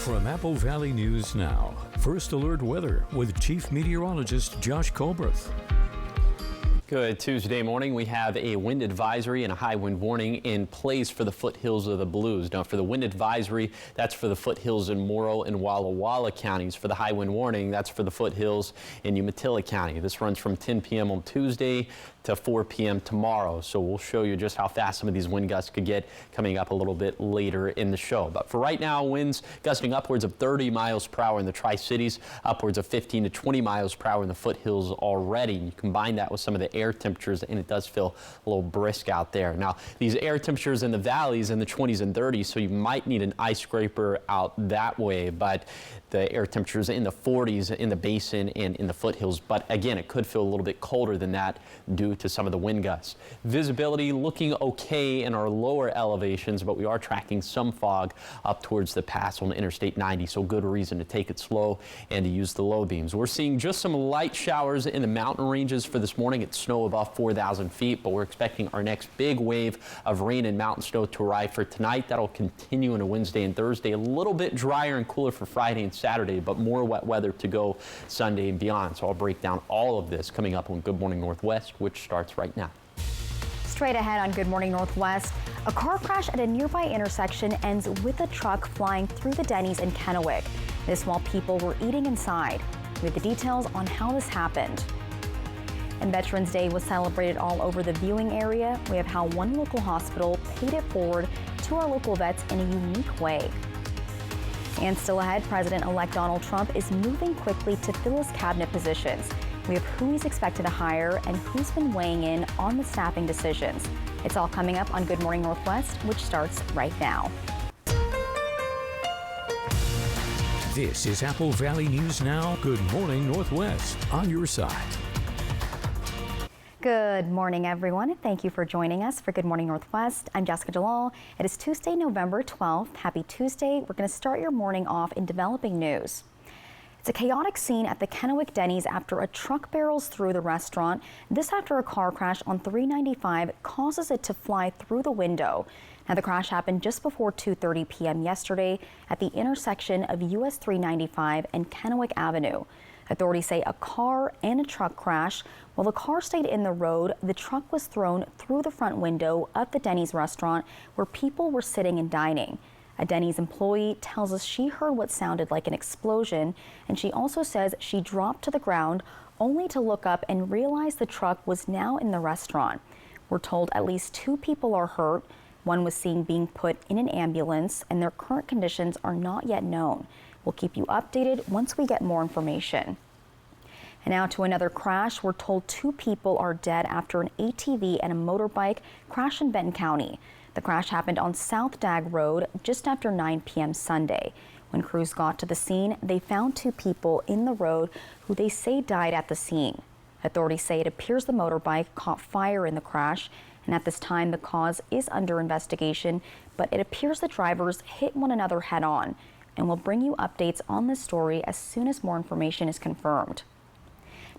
From Apple Valley News Now, First Alert Weather with Chief Meteorologist Josh Colbreth. Good Tuesday morning. We have a wind advisory and a high wind warning in place for the foothills of the Blues. Now, for the wind advisory, that's for the foothills in Morrow and Walla Walla counties. For the high wind warning, that's for the foothills in Umatilla County. This runs from 10 p.m. on Tuesday to 4 p.m. tomorrow. So we'll show you just how fast some of these wind gusts could get coming up a little bit later in the show. But for right now, winds gusting upwards of 30 miles per hour in the Tri-Cities, upwards of 15 to 20 miles per hour in the foothills already. You combine that with some of the air temperatures and it does feel a little brisk out there. Now, these air temperatures in the valleys in the 20s and 30s, so you might need an ice scraper out that way, but the air temperatures in the 40s in the basin and in the foothills. But again, it could feel a little bit colder than that due to some of the wind gusts. Visibility looking okay in our lower elevations, but we are tracking some fog up towards the pass on Interstate 90, so good reason to take it slow and to use the low beams. We're seeing just some light showers in the mountain ranges for this morning. It's snow above 4,000 feet, but we're expecting our next big wave of rain and mountain snow to arrive for tonight. That'll continue into Wednesday and Thursday. A little bit drier and cooler for Friday and Saturday, but more wet weather to go Sunday and beyond. So I'll break down all of this coming up on Good Morning Northwest, which starts right now. Straight ahead on Good Morning Northwest, a car crash at a nearby intersection ends with a truck flying through the Denny's in Kennewick. This while people were eating inside. We have the details on how this happened. And Veterans Day was celebrated all over the viewing area. We have how one local hospital paid it forward to our local vets in a unique way. And still ahead, President-elect Donald Trump is moving quickly to fill his cabinet positions. We have who he's expected to hire and who's been weighing in on the staffing decisions. It's all coming up on Good Morning Northwest, which starts right now. This is Apple Valley News Now. Good Morning Northwest on your side. Good morning, everyone, and thank you for joining us for Good Morning Northwest. I'm Jessica Jalal. It is Tuesday, November 12th. Happy Tuesday. We're going to start your morning off in developing news. It's a chaotic scene at the Kennewick Denny's after a truck barrels through the restaurant. This after a car crash on 395 causes it to fly through the window. Now, the crash happened just before 2:30 p.m. yesterday at the intersection of US 395 and Kennewick Avenue. Authorities say a car and a truck crash. While the car stayed in the road, the truck was thrown through the front window of the Denny's restaurant where people were sitting and dining. A Denny's employee tells us she heard what sounded like an explosion, and she also says she dropped to the ground only to look up and realize the truck was now in the restaurant. We're told at least 2 people are hurt. One was seen being put in an ambulance, and their current conditions are not yet known. We'll keep you updated once we get more information. And now to another crash. We're told 2 people are dead after an ATV and a motorbike crash in Benton County. The crash happened on South Dag Road just after 9 p.m. Sunday. When crews got to the scene, they found 2 people in the road who they say died at the scene. Authorities say it appears the motorbike caught fire in the crash, and at this time the cause is under investigation, but it appears the drivers hit one another head on. And we'll bring you updates on this story as soon as more information is confirmed.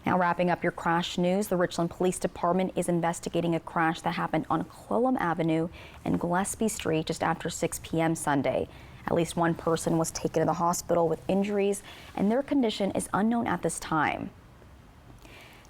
Now, wrapping up your crash news, the Richland Police Department is investigating a crash that happened on Clellum Avenue and Gillespie Street just after 6 p.m. Sunday. At least 1 person was taken to the hospital with injuries, and their condition is unknown at this time.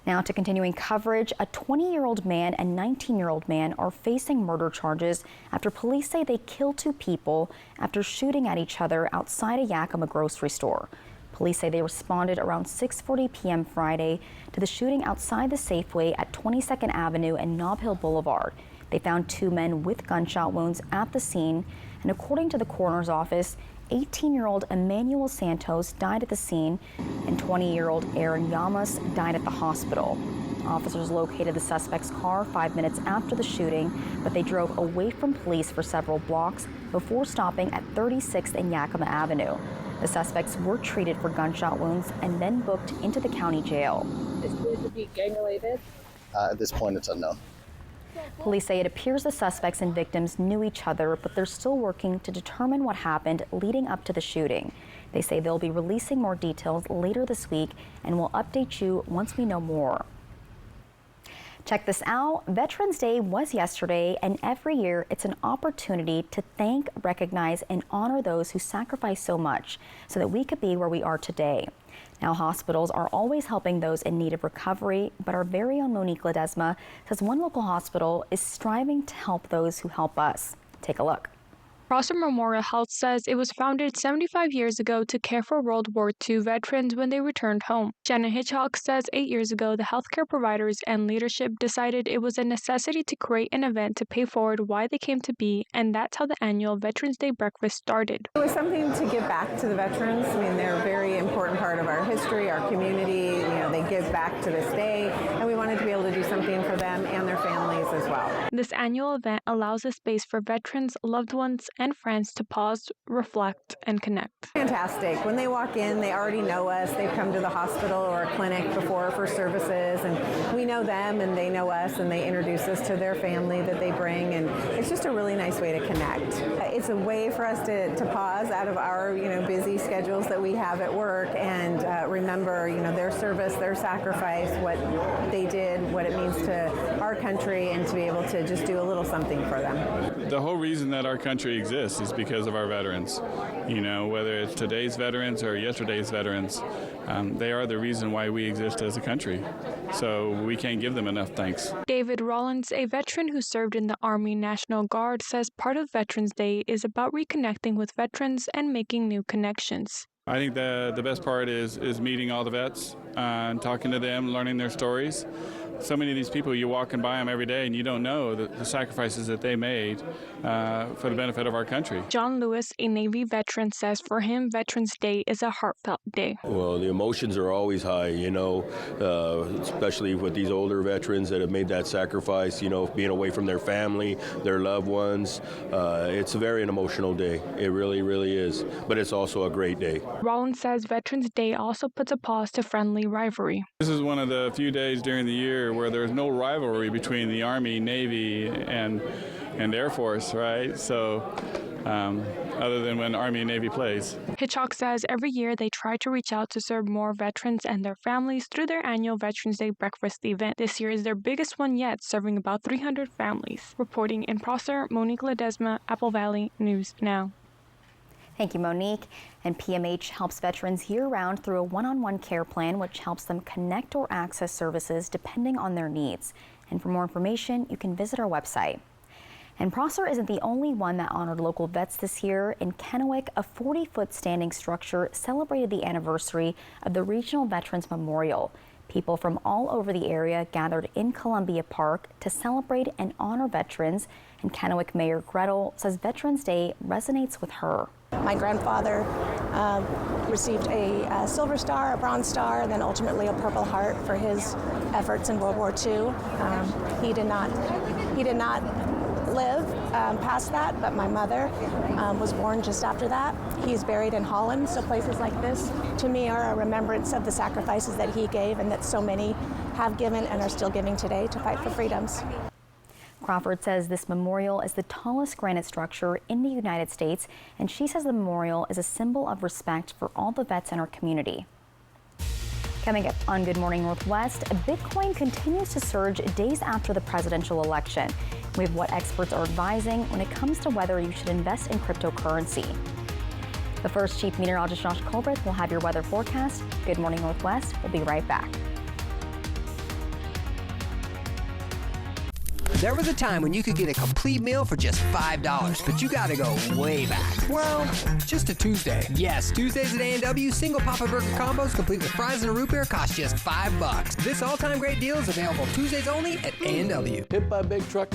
Now to continuing coverage, a 20-year-old man and 19-year-old man are facing murder charges after police say they killed 2 people after shooting at each other outside a Yakima grocery store. Police say they responded around 6:40 p.m. Friday to the shooting outside the Safeway at 22nd Avenue and Nob Hill Boulevard. They found 2 men with gunshot wounds at the scene, and according to the coroner's office, 18-year-old Emmanuel Santos died at the scene, and 20-year-old Aaron Llamas died at the hospital. Officers located the suspect's car 5 minutes after the shooting, but they drove away from police for several blocks before stopping at 36th and Yakima Avenue. The suspects were treated for gunshot wounds and then booked into the county jail. Is it to be gang-related? At this point, it's unknown. Police say it appears the suspects and victims knew each other, but they're still working to determine what happened leading up to the shooting. They say they'll be releasing more details later this week and will update you once we know more. Check this out. Veterans Day was yesterday, and every year it's an opportunity to thank, recognize, and honor those who sacrificed so much so that we could be where we are today. Now, hospitals are always helping those in need of recovery, but our very own Monique Ledesma says one local hospital is striving to help those who help us. Take a look. Prosser Memorial Health says it was founded 75 years ago to care for World War II veterans when they returned home. Jenna Hitchcock says 8 years ago, the healthcare providers and leadership decided it was a necessity to create an event to pay forward why they came to be, and that's how the annual Veterans Day breakfast started. It was something to give back to the veterans. I mean, they're a very important part of our history, our community. You know, they give back to this day, and we wanted to be able to do something for them and their families as well. This annual event allows a space for veterans, loved ones, and friends to pause, reflect, and connect. Fantastic. When they walk in, they already know us. They've come to the hospital or a clinic before for services, and we know them and they know us, and they introduce us to their family that they bring, and it's just a really nice way to connect. It's a way for us to pause out of our busy schedules that we have at work and remember their service, their sacrifice, what they did, what it means to our country, and to be able to just do a little something for them. The whole reason that our country exists is because of our veterans. Whether it's today's veterans or yesterday's veterans, they are the reason why we exist as a country. So we can't give them enough thanks. David Rollins, a veteran who served in the Army National Guard, says part of Veterans Day is about reconnecting with veterans and making new connections. I think the best part is meeting all the vets and talking to them, learning their stories. So many of these people, you're walking by them every day and you don't know the sacrifices that they made for the benefit of our country. John Lewis, a Navy veteran, says for him, Veterans Day is a heartfelt day. Well, the emotions are always high, especially with these older veterans that have made that sacrifice, being away from their family, their loved ones. It's a very emotional day. It really, really is. But it's also a great day. Rollins says Veterans Day also puts a pause to friendly rivalry. This is one of the few days during the year where there's no rivalry between the Army, Navy, and Air Force, right? So, other than when Army and Navy plays. Hitchcock says every year they try to reach out to serve more veterans and their families through their annual Veterans Day breakfast event. This year is their biggest one yet, serving about 300 families. Reporting in Prosser, Monique Ledesma, Apple Valley News Now. Thank you, Monique. And PMH helps veterans year-round through a one-on-one care plan, which helps them connect or access services depending on their needs. And for more information, you can visit our website. And Prosser isn't the only one that honored local vets this year. In Kennewick, a 40-foot standing structure celebrated the anniversary of the Regional Veterans Memorial. People from all over the area gathered in Columbia Park to celebrate and honor veterans. And Kennewick Mayor Gretel says Veterans Day resonates with her. My grandfather received a Silver Star, a Bronze Star, and then ultimately a Purple Heart for his efforts in World War II. He did not live past that, but my mother was born just after that. He's buried in Holland, so places like this to me are a remembrance of the sacrifices that he gave and that so many have given and are still giving today to fight for freedoms. Crawford says this memorial is the tallest granite structure in the United States, and she says the memorial is a symbol of respect for all the vets in our community. Coming up on Good Morning Northwest, Bitcoin continues to surge days after the presidential election. We have what experts are advising when it comes to whether you should invest in cryptocurrency. But first, Chief Meteorologist Josh Colbert will have your weather forecast. Good Morning Northwest. We'll be right back. There was a time when you could get a complete meal for just $5, but you gotta go way back. Well, just a Tuesday. Yes, Tuesdays at A&W, single Papa Burger combos complete with fries and a root beer cost just $5. This all-time great deal is available Tuesdays only at A&W. Hit by a big truck?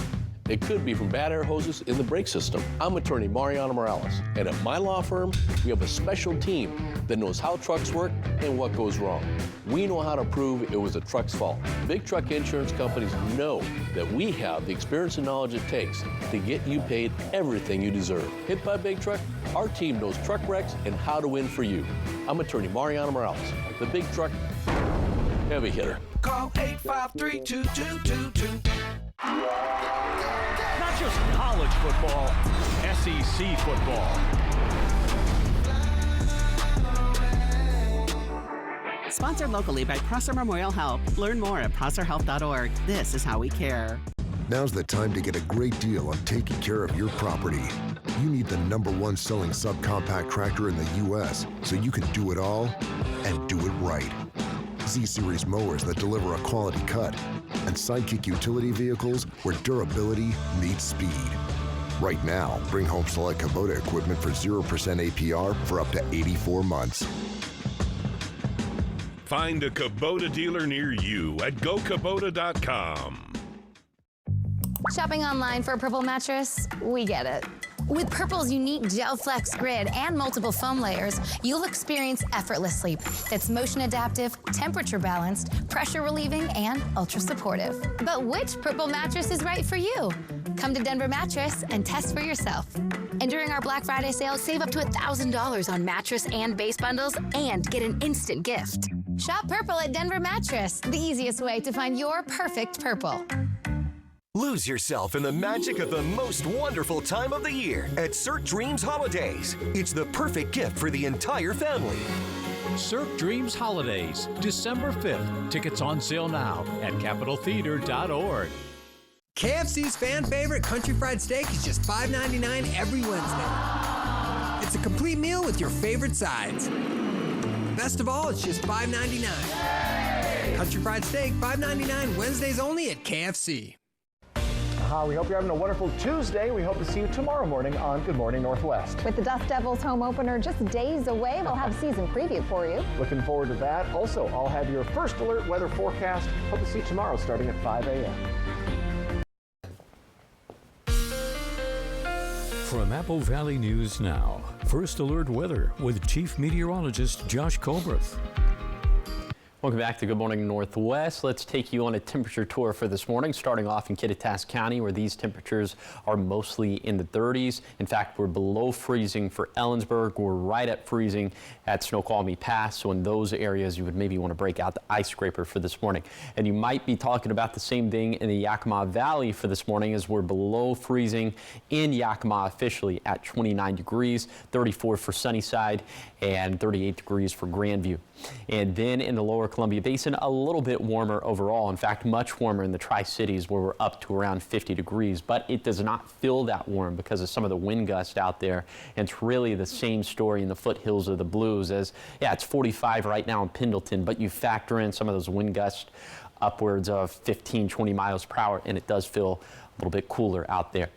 It could be from bad air hoses in the brake system. I'm attorney Mariana Morales, and at my law firm, we have a special team that knows how trucks work and what goes wrong. We know how to prove it was the truck's fault. Big truck insurance companies know that we have the experience and knowledge it takes to get you paid everything you deserve. Hit by a big truck? Our team knows truck wrecks and how to win for you. I'm attorney Mariana Morales, the big truck heavy hitter. Call 853-2222. Not just college football, SEC football. Sponsored locally by Prosser Memorial Health. Learn more at prosserhealth.org. This is how we care. Now's the time to get a great deal on taking care of your property. You need the #1 selling subcompact tractor in the U.S. so you can do it all and do it right. Z-Series mowers that deliver a quality cut, and Sidekick utility vehicles where durability meets speed. Right now, bring home select Kubota equipment for 0% APR for up to 84 months. Find a Kubota dealer near you at gokubota.com. Shopping online for a Purple mattress? We get it. With Purple's unique Gel Flex grid and multiple foam layers, you'll experience effortless sleep that's motion adaptive, temperature balanced, pressure relieving, and ultra supportive. But which Purple mattress is right for you? Come to Denver Mattress and test for yourself. And during our Black Friday sale, save up to $1,000 on mattress and base bundles and get an instant gift. Shop Purple at Denver Mattress, the easiest way to find your perfect Purple. Lose yourself in the magic of the most wonderful time of the year at Cirque Dreams Holidays. It's the perfect gift for the entire family. Cirque Dreams Holidays, December 5th. Tickets on sale now at CapitolTheater.org. KFC's fan favorite country fried steak is just $5.99 every Wednesday. It's a complete meal with your favorite sides. Best of all, it's just $5.99. Country fried steak, $5.99 Wednesdays only at KFC. We hope you're having a wonderful Tuesday. We hope to see you tomorrow morning on Good Morning Northwest. With the Dust Devils home opener just days away, we'll have a season preview for you. Looking forward to that. Also, I'll have your first alert weather forecast. Hope to see you tomorrow starting at 5 a.m. From Apple Valley News Now, First Alert Weather with Chief Meteorologist Josh Colbreth. Welcome back to Good Morning Northwest. Let's take you on a temperature tour for this morning, starting off in Kittitas County, where these temperatures are mostly in the 30s. In fact, we're below freezing for Ellensburg. We're right at freezing at Snoqualmie Pass. So in those areas, you would maybe want to break out the ice scraper for this morning. And you might be talking about the same thing in the Yakima Valley for this morning, as we're below freezing in Yakima officially at 29 degrees, 34 for Sunnyside, and 38 degrees for Grandview. And then in the lower Columbia Basin, a little bit warmer overall. In fact, much warmer in the Tri-Cities, where we're up to around 50 degrees. But it does not feel that warm because of some of the wind gusts out there. And it's really the same story in the foothills of the Blues, as, yeah, it's 45 right now in Pendleton, but you factor in some of those wind gusts upwards of 15, 20 miles per hour, and it does feel a little bit cooler out there.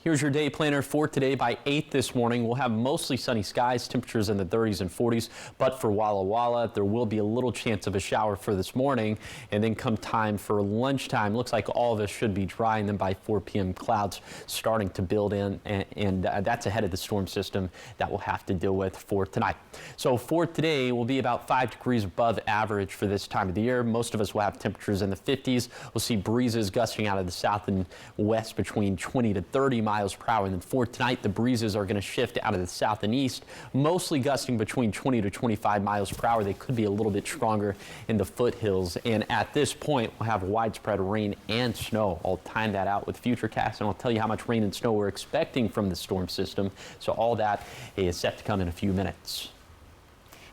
Here's your day planner for today. By 8 this morning, we'll have mostly sunny skies, temperatures in the 30s and 40s. But for Walla Walla, there will be a little chance of a shower for this morning. And then come time for lunchtime, looks like all of us should be dry. And then by 4 p.m., clouds starting to build in. And that's ahead of the storm system that we'll have to deal with for tonight. So for today, we'll be about 5 degrees above average for this time of the year. Most of us will have temperatures in the 50s. We'll see breezes gusting out of the south and west between 20 to 30 miles per hour. And then for tonight, the breezes are going to shift out of the south and east, mostly gusting between 20 to 25 miles per hour. They could be a little bit stronger in the foothills. And at this point, we'll have widespread rain and snow. I'll time that out with Futurecast, and I'll tell you how much rain and snow we're expecting from the storm system. So all that is set to come in a few minutes.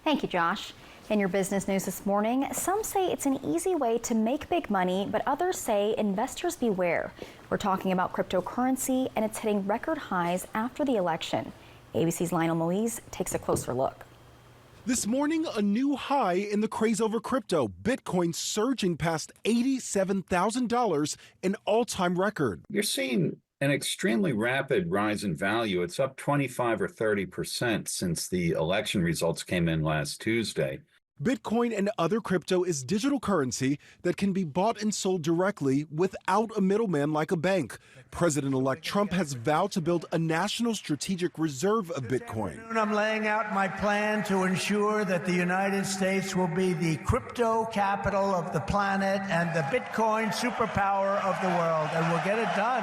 Thank you, Josh. In your business news this morning, some say it's an easy way to make big money, but others say investors beware. We're talking about cryptocurrency, and it's hitting record highs after the election. ABC's Lionel Moise takes a closer look. This morning, a new high in the craze over crypto. Bitcoin surging past $87,000, an all-time record. You're seeing an extremely rapid rise in value. It's up 25 or 30% since the election results came in last Tuesday. Bitcoin and other crypto is digital currency that can be bought and sold directly without a middleman like a bank. President-elect Trump has vowed to build a national strategic reserve of Bitcoin. I'm laying out my plan to ensure that the United States will be the crypto capital of the planet and the Bitcoin superpower of the world, and we'll get it done.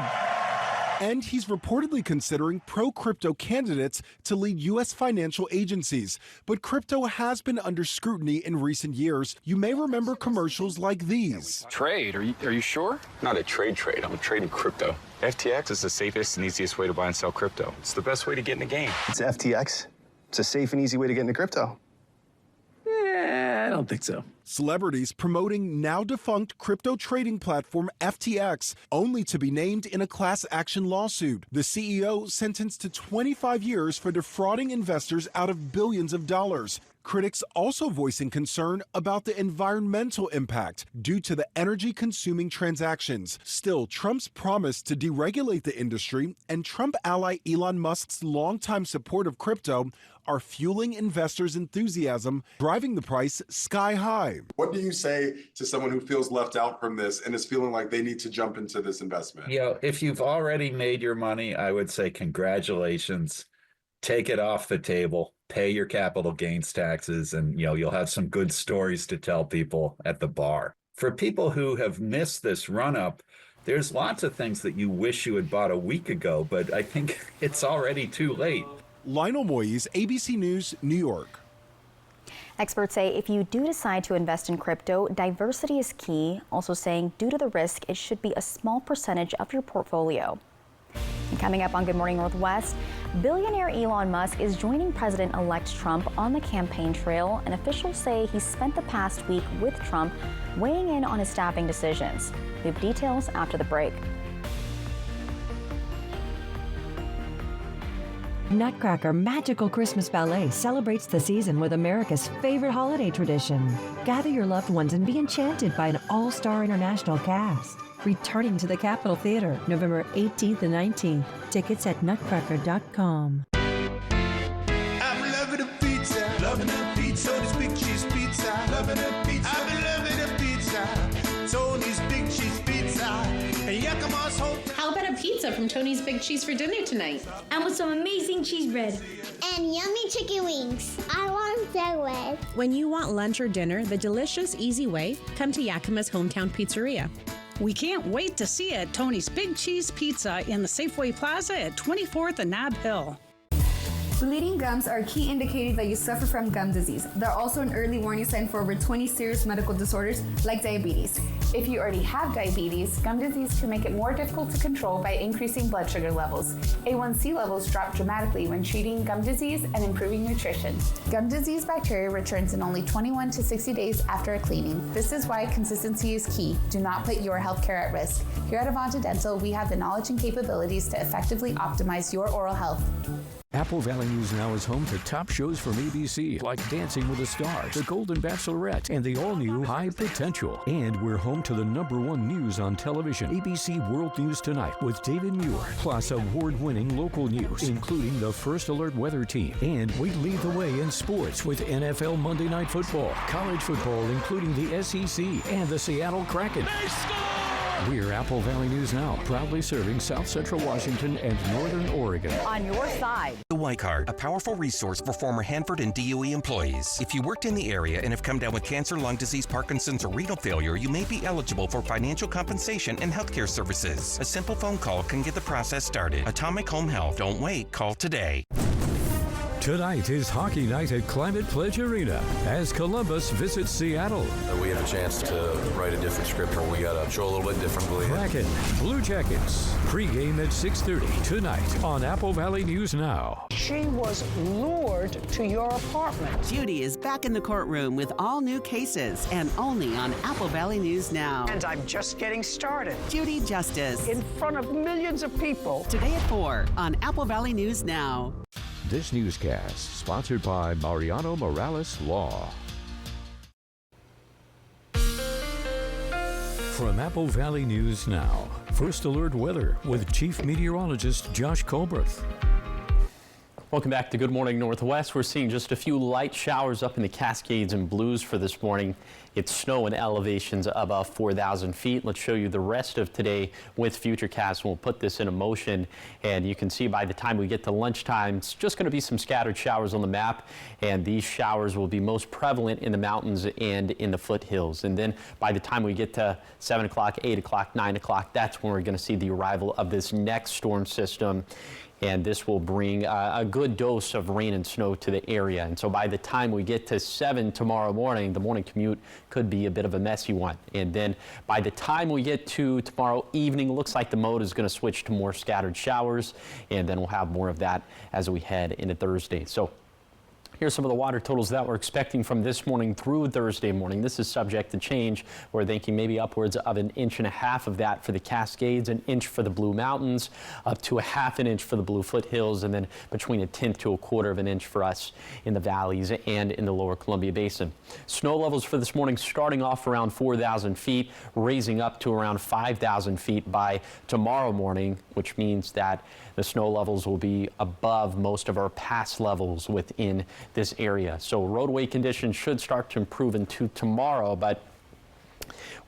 And he's reportedly considering pro-crypto candidates to lead U.S. financial agencies. But crypto has been under scrutiny in recent years. You may remember commercials like these. Trade? Are you sure? Not a trade. I'm trading crypto. FTX is the safest and easiest way to buy and sell crypto. It's the best way to get in the game. It's FTX. It's a safe and easy way to get into crypto. Yeah, I don't think so. Celebrities promoting now-defunct crypto trading platform FTX, only to be named in a class action lawsuit. The CEO sentenced to 25 years for defrauding investors out of billions of dollars. Critics also voicing concern about the environmental impact due to the energy-consuming transactions. Still, Trump's promise to deregulate the industry and Trump ally Elon Musk's longtime support of crypto are fueling investors' enthusiasm, driving the price sky high. What do you say to someone who feels left out from this and is feeling like they need to jump into this investment? If you've already made your money, I would say congratulations. Take it off the table, pay your capital gains taxes, and you'll have some good stories to tell people at the bar. For people who have missed this run-up, there's lots of things that you wish you had bought a week ago, but I think it's already too late. Lionel Moyes, ABC News, New York. Experts say if you do decide to invest in crypto, diversity is key, also saying due to the risk, it should be a small percentage of your portfolio. And coming up on Good Morning Northwest, billionaire Elon Musk is joining President-elect Trump on the campaign trail, and officials say he spent the past week with Trump weighing in on his staffing decisions. We have details after the break. Nutcracker Magical Christmas Ballet celebrates the season with America's favorite holiday tradition. Gather your loved ones and be enchanted by an all-star international cast. Returning to the Capitol Theater November 18th and 19th. Tickets at nutcracker.com. I'm loving a pizza, Tony's Big Cheese Pizza, loving a pizza. I've been loving a pizza, Tony's Big Cheese Pizza, and Yakima's Hotel. How about a pizza from Tony's Big Cheese for dinner tonight? And with some amazing cheese bread. And yummy chicken wings. I want that. When you want lunch or dinner the delicious, easy way, come to Yakima's Hometown Pizzeria. We can't wait to see you at Tony's Big Cheese Pizza in the Safeway Plaza at 24th and Nob Hill. Bleeding gums are a key indicator that you suffer from gum disease. They're also an early warning sign for over 20 serious medical disorders like diabetes. If you already have diabetes, gum disease can make it more difficult to control by increasing blood sugar levels. A1C levels drop dramatically when treating gum disease and improving nutrition. Gum disease bacteria returns in only 21 to 60 days after a cleaning. This is why consistency is key. Do not put your healthcare at risk. Here at Avanta Dental, we have the knowledge and capabilities to effectively optimize your oral health. Apple Valley News Now is home to top shows from ABC, like Dancing with the Stars, The Golden Bachelorette, and the all-new High Potential. And we're home to the #1 news on television, ABC World News Tonight with David Muir, plus award-winning local news, including the First Alert Weather Team. And we lead the way in sports with NFL Monday Night Football, college football, including the SEC and the Seattle Kraken. We're Apple Valley News Now, proudly serving South Central Washington and Northern Oregon. On your side. The White Card, a powerful resource for former Hanford and DOE employees. If you worked in the area and have come down with cancer, lung disease, Parkinson's, or renal failure, you may be eligible for financial compensation and healthcare services. A simple phone call can get the process started. Atomic Home Health. Don't wait. Call today. Tonight is Hockey Night at Climate Pledge Arena as Columbus visits Seattle. We have a chance to write a different script, or we got to show a little bit differently. Kraken, Blue Jackets, pregame at 6:30 tonight on Apple Valley News Now. She was lured to your apartment. Judy is back in the courtroom with all new cases and only on Apple Valley News Now. And I'm just getting started. Judy Justice. In front of millions of people. Today at 4 on Apple Valley News Now. This newscast sponsored by Mariano Morales Law. From Apple Valley News Now, First Alert Weather with Chief Meteorologist Josh Colbert. Welcome back to Good Morning Northwest. We're seeing just a few light showers up in the Cascades and Blues for this morning. It's snow in elevations above 4,000 feet. Let's show you the rest of today with Futurecast. We'll put this in motion, and you can see by the time we get to lunchtime, it's just going to be some scattered showers on the map, and these showers will be most prevalent in the mountains and in the foothills. And then by the time we get to 7 o'clock, 8 o'clock, 9 o'clock, that's when we're going to see the arrival of this next storm system. And this will bring a good dose of rain and snow to the area. And so by the time we get to 7 tomorrow morning, the morning commute could be a bit of a messy one. And then by the time we get to tomorrow evening, looks like the mode is going to switch to more scattered showers. And then we'll have more of that as we head into Thursday. So Here's some of the water totals that we're expecting from this morning through Thursday morning. This is subject to change. We're thinking maybe upwards of 1.5 inches of that for the Cascades, 1 inch for the Blue Mountains, up to 1/2 inch for the Blue Foothills, and then between 1/10 to 1/4 of an inch for us in the valleys and in the lower Columbia Basin. Snow levels for this morning starting off around 4,000 feet, raising up to around 5,000 feet by tomorrow morning, which means that the snow levels will be above most of our past levels within this area. So roadway conditions should start to improve into tomorrow, but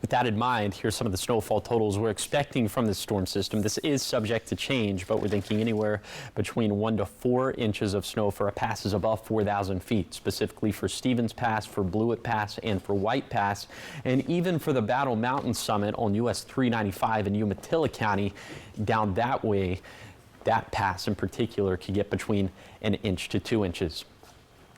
with that in mind, here's some of the snowfall totals we're expecting from this storm system. This is subject to change, but we're thinking anywhere between 1 to 4 inches of snow for passes above 4,000 feet, specifically for Stevens Pass, for Blewett Pass, and for White Pass, and even for the Battle Mountain Summit on US 395 in Umatilla County down that way. That pass in particular could get between 1 inch to 2 inches.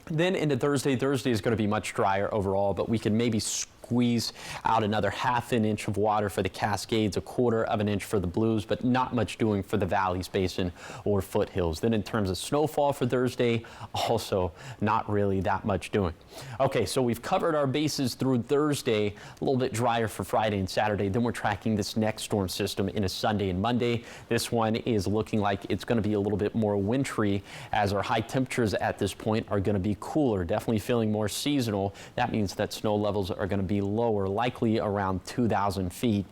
Then into Thursday. Thursday is going to be much drier overall, but we can maybe squeeze out another 1/2 inch of water for the Cascades, 1/4 of an inch for the Blues, but not much doing for the Valleys Basin or Foothills. Then in terms of snowfall for Thursday, also not really that much doing. Okay, so we've covered our bases through Thursday, a little bit drier for Friday and Saturday. Then we're tracking this next storm system into Sunday and Monday. This one is looking like it's going to be a little bit more wintry, as our high temperatures at this point are going to be cooler, definitely feeling more seasonal. That means that snow levels are going to be lower, likely around 2,000 feet.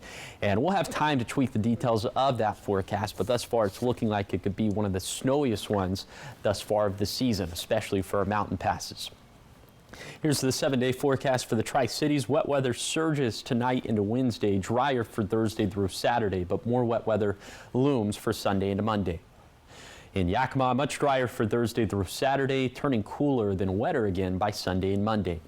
And we'll have time to tweak the details of that forecast, but thus far it's looking like it could be one of the snowiest ones thus far of the season, especially for our mountain passes. Here's the 7-day forecast for the Tri-Cities. Wet weather surges tonight into Wednesday, drier for Thursday through Saturday, but more wet weather looms for Sunday into Monday. In Yakima, much drier for Thursday through Saturday, turning cooler then wetter again by Sunday and Monday.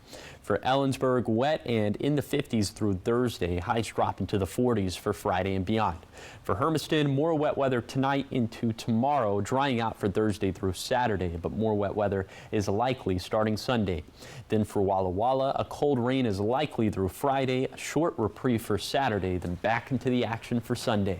For Ellensburg, wet and in the 50s through Thursday, highs drop into the 40s for Friday and beyond. For Hermiston, more wet weather tonight into tomorrow, drying out for Thursday through Saturday, but more wet weather is likely starting Sunday. Then for Walla Walla, a cold rain is likely through Friday, a short reprieve for Saturday, then back into the action for Sunday.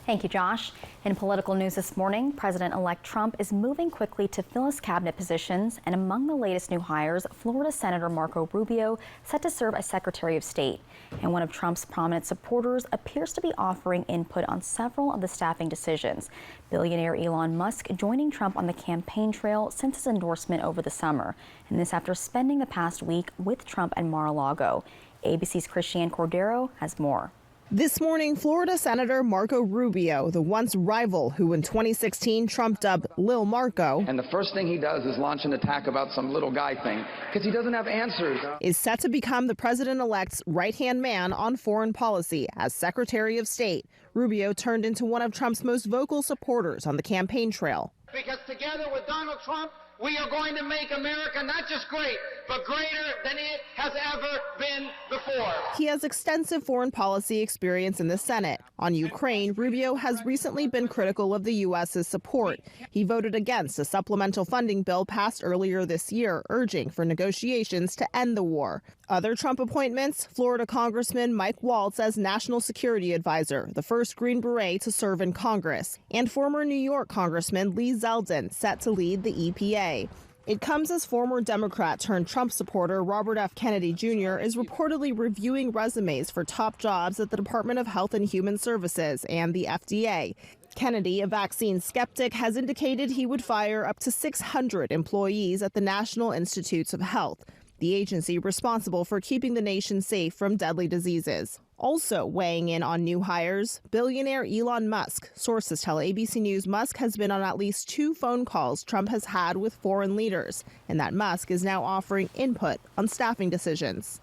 Thank you, Josh. In political news this morning, President-elect Trump is moving quickly to fill his cabinet positions, and among the latest new hires, Florida Senator Marco Rubio, set to serve as Secretary of State. And one of Trump's prominent supporters appears to be offering input on several of the staffing decisions. Billionaire Elon Musk joining Trump on the campaign trail since his endorsement over the summer, and this after spending the past week with Trump at Mar-a-Lago. ABC's Christiane Cordero has more. This morning, Florida Senator Marco Rubio, the once rival who in 2016 Trump dubbed Lil Marco, and the first thing he does is launch an attack about some little guy thing because he doesn't have answers, is set to become the president-elect's right-hand man on foreign policy as Secretary of State. Rubio turned into one of Trump's most vocal supporters on the campaign trail. Because together with Donald Trump, we are going to make America not just great, but greater than it has ever been before. He has extensive foreign policy experience in the Senate. On Ukraine, Rubio has recently been critical of the U.S.'s support. He voted against a supplemental funding bill passed earlier this year, urging for negotiations to end the war. Other Trump appointments, Florida Congressman Mike Waltz as National Security Advisor, the first Green Beret to serve in Congress, and former New York Congressman Lee Zeldin set to lead the EPA. It comes as former Democrat turned Trump supporter Robert F. Kennedy Jr. is reportedly reviewing resumes for top jobs at the Department of Health and Human Services and the FDA. Kennedy, a vaccine skeptic, has indicated he would fire up to 600 employees at the National Institutes of Health, the agency responsible for keeping the nation safe from deadly diseases. Also weighing in on new hires, billionaire Elon Musk. Sources tell ABC News Musk has been on at least 2 phone calls Trump has had with foreign leaders, and that Musk is now offering input on staffing decisions.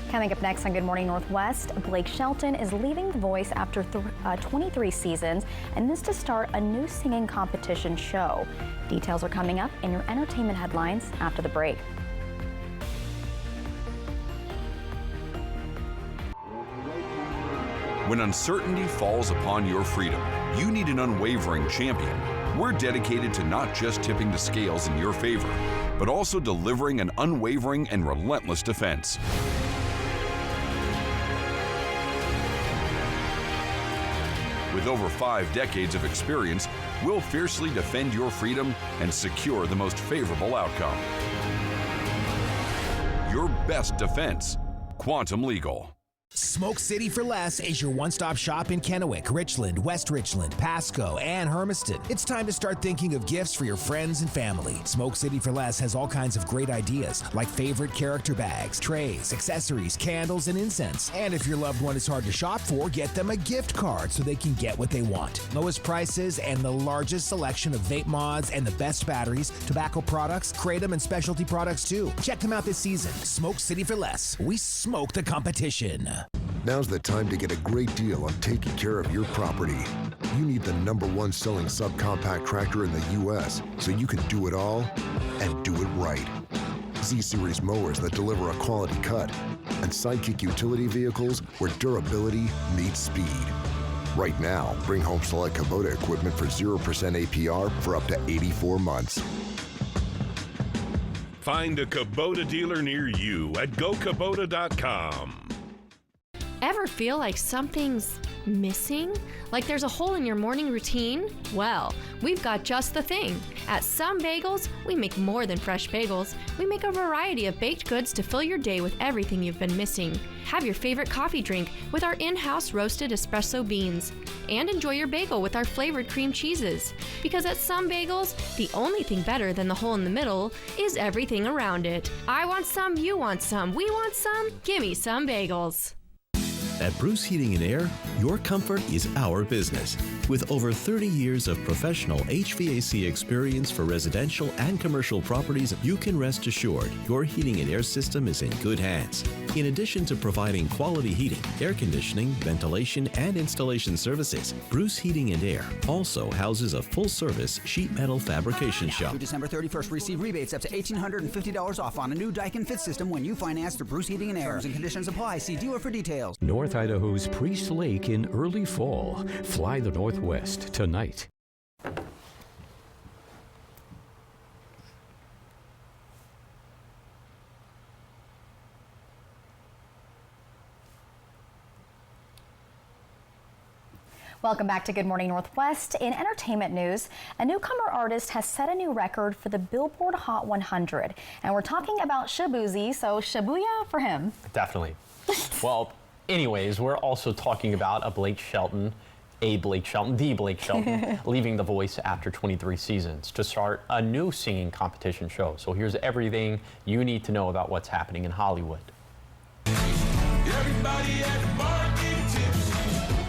Coming up next on Good Morning Northwest, Blake Shelton is leaving The Voice after 23 seasons, and this to start a new singing competition show. Details are coming up in your entertainment headlines after the break. When uncertainty falls upon your freedom, you need an unwavering champion. We're dedicated to not just tipping the scales in your favor, but also delivering an unwavering and relentless defense. With over 5 decades of experience, we'll fiercely defend your freedom and secure the most favorable outcome. Your best defense, Quantum Legal. Smoke City for Less is your one-stop shop in Kennewick, Richland, West Richland, Pasco, and Hermiston. It's time to start thinking of gifts for your friends and family. Smoke City for Less has all kinds of great ideas, like favorite character bags, trays, accessories, candles, and incense. And if your loved one is hard to shop for, get them a gift card so they can get what they want. Lowest prices and the largest selection of vape mods and the best batteries, tobacco products, kratom, and specialty products too. Check them out this season. Smoke City for Less. We smoke the competition. Now's the time to get a great deal on taking care of your property. You need the #1 selling subcompact tractor in the U.S. so you can do it all and do it right. Z-Series mowers that deliver a quality cut, and Sidekick utility vehicles where durability meets speed. Right now, bring home select Kubota equipment for 0% APR for up to 84 months. Find a Kubota dealer near you at GoKubota.com. Ever feel like something's missing? Like there's a hole in your morning routine? Well, we've got just the thing. At Some Bagels, we make more than fresh bagels. We make a variety of baked goods to fill your day with everything you've been missing. Have your favorite coffee drink with our in-house roasted espresso beans. And enjoy your bagel with our flavored cream cheeses. Because at Some Bagels, the only thing better than the hole in the middle is everything around it. I want some, you want some, we want some, gimme Some Bagels. At Bruce Heating and Air, your comfort is our business. With over 30 years of professional HVAC experience for residential and commercial properties, you can rest assured your heating and air system is in good hands. In addition to providing quality heating, air conditioning, ventilation, and installation services, Bruce Heating and Air also houses a full-service sheet metal fabrication shop. Through December 31st, receive rebates up to $1,850 off on a new Daikin Fit system when you finance through Bruce Heating and Air. Terms and conditions apply. See dealer for details. North Idaho's Priest Lake in early fall. Fly the Northwest tonight. Welcome back to Good Morning Northwest. In entertainment news, a newcomer artist has set a new record for the Billboard Hot 100. And we're talking about Shaboozey, so Shabuya for him. Definitely. Well, anyways, we're also talking about the Blake Shelton, leaving The Voice after 23 seasons to start a new singing competition show. So here's everything you need to know about what's happening in Hollywood. Everybody at the bar getting tipsy.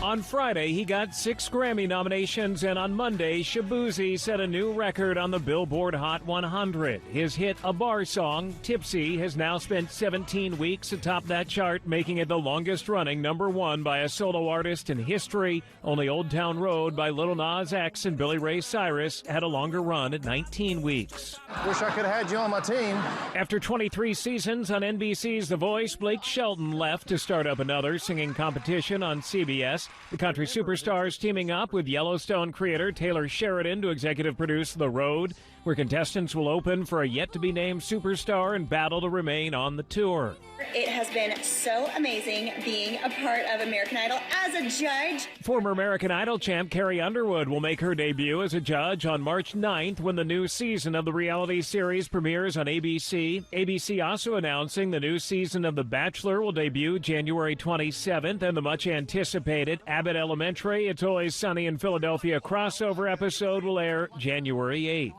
On Friday, he got 6 Grammy nominations, and on Monday, Shaboozey set a new record on the Billboard Hot 100. His hit A Bar song, Tipsy, has now spent 17 weeks atop that chart, making it the longest-running #1 by a solo artist in history. Only Old Town Road by Lil Nas X and Billy Ray Cyrus had a longer run at 19 weeks. Wish I could have had you on my team. After 23 seasons on NBC's The Voice, Blake Shelton left to start up another singing competition on CBS. The country superstars teaming up with Yellowstone creator Taylor Sheridan to executive produce The Road, where contestants will open for a yet-to-be-named superstar and battle to remain on the tour. It has been so amazing being a part of American Idol as a judge. Former American Idol champ Carrie Underwood will make her debut as a judge on March 9th when the new season of the reality series premieres on ABC. ABC also announcing the new season of The Bachelor will debut January 27th, and the much-anticipated Abbott Elementary, It's Always Sunny in Philadelphia crossover episode will air January 8th.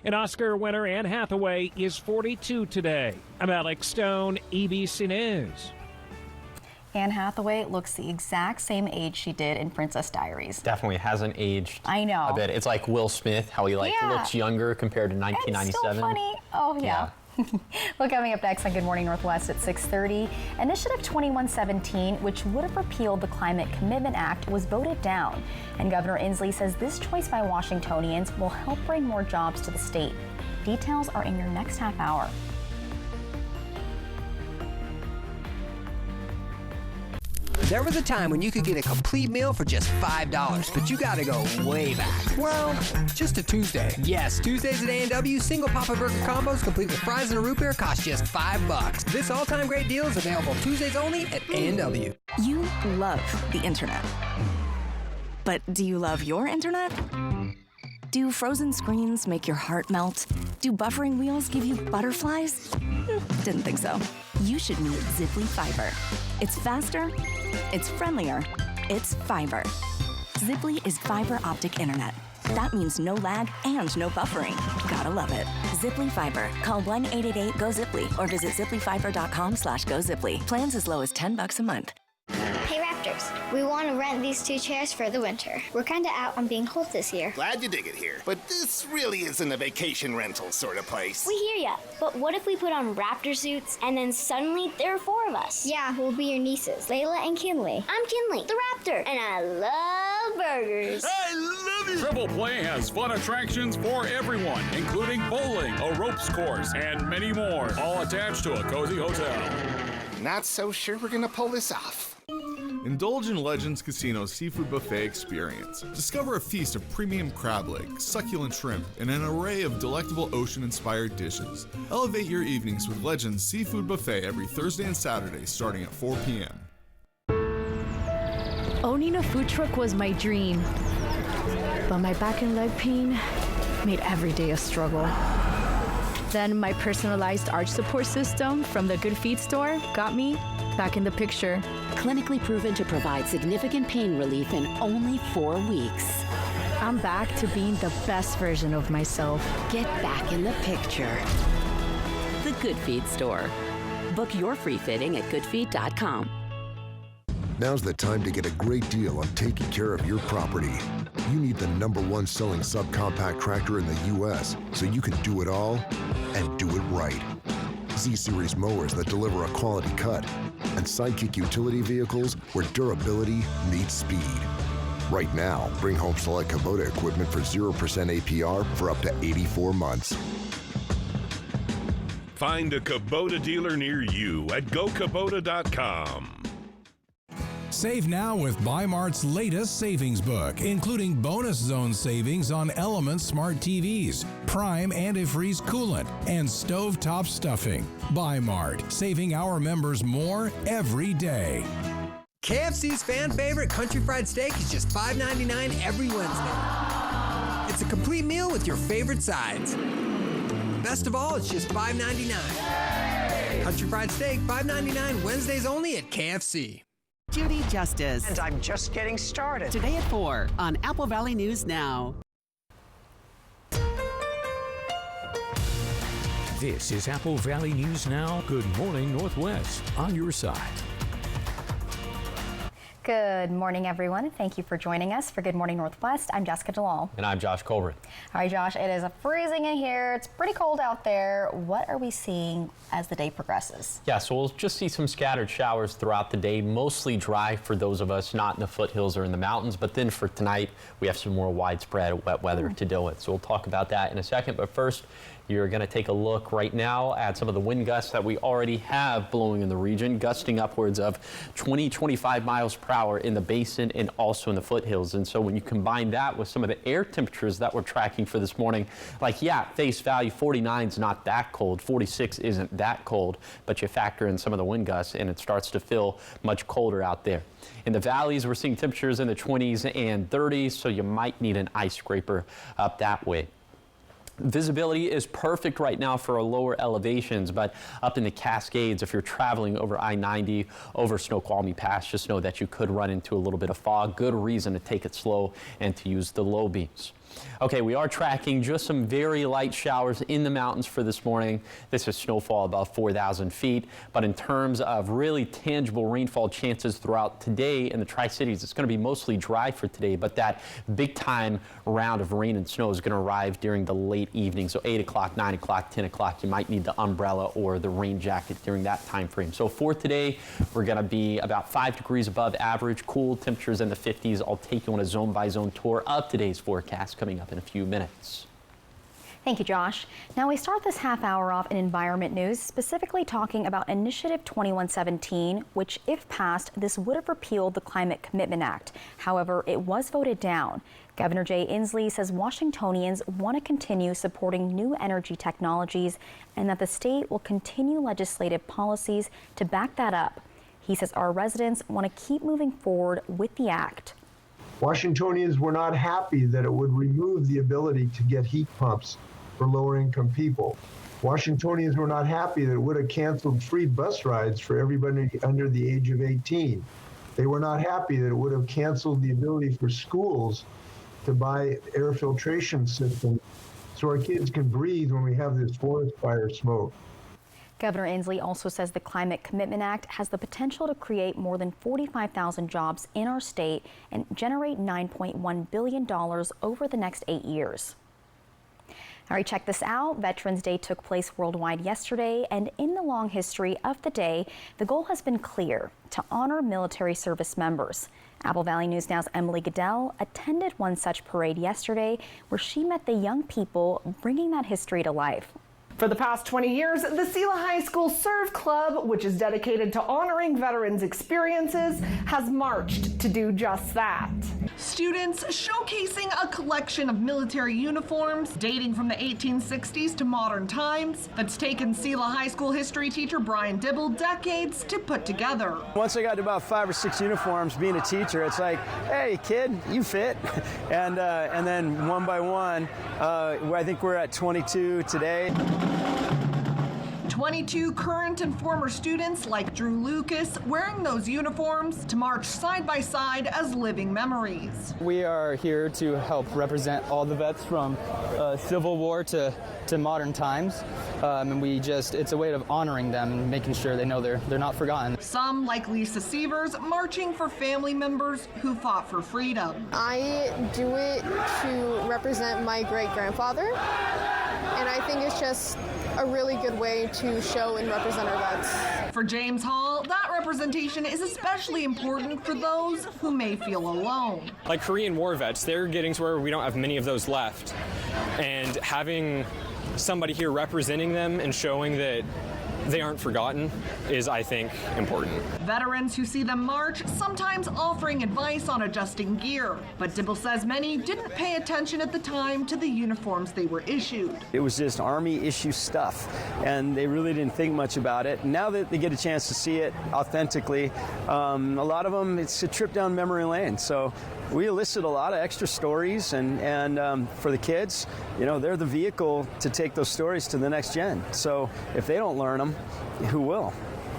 And Oscar winner Anne Hathaway is 42 today. I'm Alex Stone, ABC News. Anne Hathaway looks the exact same age she did in Princess Diaries. Definitely hasn't aged I know. a bit. It's like Will Smith, how he looks younger compared to 1997. It's still funny. Oh, yeah. Well, coming up next on Good Morning Northwest at 6:30, Initiative 2117, which would have repealed the Climate Commitment Act, was voted down. And Governor Inslee says this choice by Washingtonians will help bring more jobs to the state. Details are in your next half hour. There was a time when you could get a complete meal for just $5, but you gotta go way back. Well, just a Tuesday. Yes, Tuesdays at A&W, single Papa Burger combos complete with fries and a root beer cost just $5. This all-time great deal is available Tuesdays only at A&W. You love the internet. But do you love your internet? Do frozen screens make your heart melt? Do buffering wheels give you butterflies? Didn't think so. You should meet Ziply Fiber. It's faster, it's friendlier, it's fiber. Ziply is fiber optic internet. That means no lag and no buffering. Gotta love it. Ziply Fiber. Call 1-888-GO-ZIPLY or visit ziplyfiber.com/GoZiply. Plans as low as $10 a month. Hey Raptors, we want to rent these 2 chairs for the winter. We're kind of out on being cold this year. Glad you dig it here, but this really isn't a vacation rental sort of place. We hear ya, but what if we put on Raptor suits and then suddenly there are 4 of us? Yeah, we'll be your nieces, Layla and Kinley. I'm Kinley, the Raptor, and I love burgers. I love it! Triple Play has fun attractions for everyone, including bowling, a ropes course, and many more, all attached to a cozy hotel. Not so sure we're gonna pull this off. Indulge in Legends Casino's seafood buffet experience. Discover a feast of premium crab legs, succulent shrimp, and an array of delectable ocean-inspired dishes. Elevate your evenings with Legends Seafood Buffet every Thursday and Saturday starting at 4 p.m. Owning a food truck was my dream, but my back and leg pain made every day a struggle. Then my personalized arch support system from the Good Feet store got me back in the picture. Clinically proven to provide significant pain relief in only 4 weeks. I'm back to being the best version of myself. Get back in the picture. The Good Feet store. Book your free fitting at goodfeet.com. Now's the time to get a great deal on taking care of your property. You need the #1 selling subcompact tractor in the U.S. so you can do it all and do it right. Z-Series mowers that deliver a quality cut, and Sidekick utility vehicles where durability meets speed. Right now, bring home select Kubota equipment for 0% APR for up to 84 months. Find a Kubota dealer near you at GoKubota.com. Save now with Bi-Mart's latest savings book, including bonus zone savings on Element Smart TVs, Prime Antifreeze coolant, and stovetop stuffing. Bi-Mart, saving our members more every day. KFC's fan favorite country fried steak is just $5.99 every Wednesday. It's a complete meal with your favorite sides. Best of all, it's just $5.99. Country fried steak, $5.99 Wednesdays only at KFC. Judy Justice. And I'm just getting started. Today at 4 on Apple Valley News Now. This is Apple Valley News Now. Good morning, Northwest. On your side. Good morning, everyone. Thank you for joining us for Good Morning Northwest. I'm Jessica Jalal. And I'm Josh Colbert. All right, Josh, it is freezing in here. It's pretty cold out there. What are we seeing as the day progresses? Yeah, so we'll just see some scattered showers throughout the day, mostly dry for those of us not in the foothills or in the mountains. But then for tonight, we have some more widespread wet weather to deal with. So we'll talk about that in a second. But first, you're going to take a look right now at some of the wind gusts that we already have blowing in the region, gusting upwards of 20-25 miles per hour in the basin and also in the foothills. And so when you combine that with some of the air temperatures that we're tracking for this morning, like, yeah, face value, 49 is not that cold, 46 isn't that cold, but you factor in some of the wind gusts and it starts to feel much colder out there. In the valleys, we're seeing temperatures in the 20s and 30s, so you might need an ice scraper up that way. Visibility is perfect right now for our lower elevations, but up in the Cascades, if you're traveling over I-90 over Snoqualmie Pass, just know that you could run into a little bit of fog. Good reason to take it slow and to use the low beams. Okay, we are tracking just some very light showers in the mountains for this morning. This is snowfall above 4,000 feet. But in terms of really tangible rainfall chances throughout today in the Tri-Cities, it's going to be mostly dry for today. But that big time round of rain and snow is going to arrive during the late evening. So 8 o'clock, 9 o'clock, 10 o'clock, you might need the umbrella or the rain jacket during that time frame. So for today, we're going to be about 5 degrees above average, cool temperatures in the 50s. I'll take you on a zone by zone tour of today's forecast coming up in a few minutes. Thank you, Josh. Now we start this half hour off in environment news, specifically talking about Initiative 2117, which, if passed, this would have repealed the Climate Commitment Act. However, it was voted down. Governor Jay Inslee says Washingtonians want to continue supporting new energy technologies and that the state will continue legislative policies to back that up. He says our residents want to keep moving forward with the act. Washingtonians were not happy that it would remove the ability to get heat pumps for lower-income people. Washingtonians were not happy that it would have canceled free bus rides for everybody under the age of 18. They were not happy that it would have canceled the ability for schools to buy air filtration systems so our kids can breathe when we have this forest fire smoke. Governor Inslee also says the Climate Commitment Act has the potential to create more than 45,000 jobs in our state and generate $9.1 billion over the next 8 years. All right, check this out. Veterans Day took place worldwide yesterday, and in the long history of the day, the goal has been clear: to honor military service members. Apple Valley News Now's Emily Goodell attended one such parade yesterday, where she met the young people bringing that history to life. For the past 20 years, the Selah High School Serve Club, which is dedicated to honoring veterans' experiences, has marched to do just that. Students showcasing a collection of military uniforms dating from the 1860s to modern times that's taken Selah High School history teacher Brian Dibble decades to put together. Once I got to about 5 or 6 uniforms, being a teacher, it's like, hey kid, you fit. And then one by one, I think we're at 22 today. 22 current and former students like Drew Lucas wearing those uniforms to march side by side as living memories. We are here to help represent all the vets from Civil War to modern times. And it's a way of honoring them and making sure they know they're not forgotten. Some, like Lisa Sievers, marching for family members who fought for freedom. I do it to represent my great-grandfather, and I think it's just a really good way to show and represent our vets. For James Hall, that representation is especially important for those who may feel alone. Like Korean War vets, they're getting to where we don't have many of those left. And having somebody here representing them and showing that they aren't forgotten is, I think, important. Veterans who see them march sometimes offering advice on adjusting gear, but Dibble says many didn't pay attention at the time to the uniforms they were issued. It was just Army issue stuff, and they really didn't think much about it. Now that they get a chance to see it authentically, a lot of them, it's a trip down memory lane. So we elicit a lot of extra stories, and for the kids, they're the vehicle to take those stories to the next gen. So if they don't learn them, who will?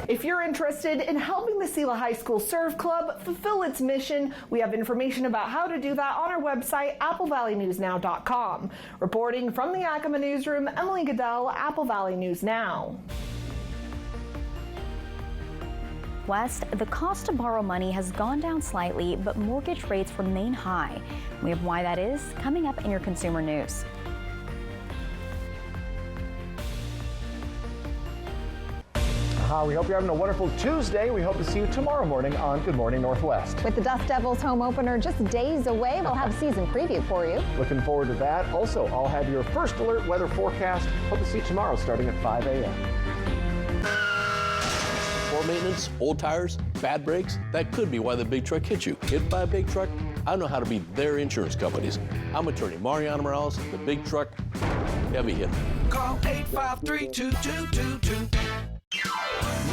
If you're interested in helping the Selah High School Serve Club fulfill its mission, we have information about how to do that on our website, applevalleynewsnow.com. Reporting from the Yakima newsroom, Emily Goodell, Apple Valley News Now. West, the cost to borrow money has gone down slightly, but mortgage rates remain high. We have why that is coming up in your consumer news. We hope you're having a wonderful Tuesday. We hope to see you tomorrow morning on Good Morning Northwest. With the Dust Devils home opener just days away, we'll have a season preview for you. Looking forward to that. Also, I'll have your first alert weather forecast. Hope to see you tomorrow starting at 5 a.m. Poor maintenance, old tires, bad brakes, that could be why the big truck hit you. Hit by a big truck? I know how to be their insurance companies. I'm attorney Mariano Morales, the big truck heavy hitter. Call 853-2222.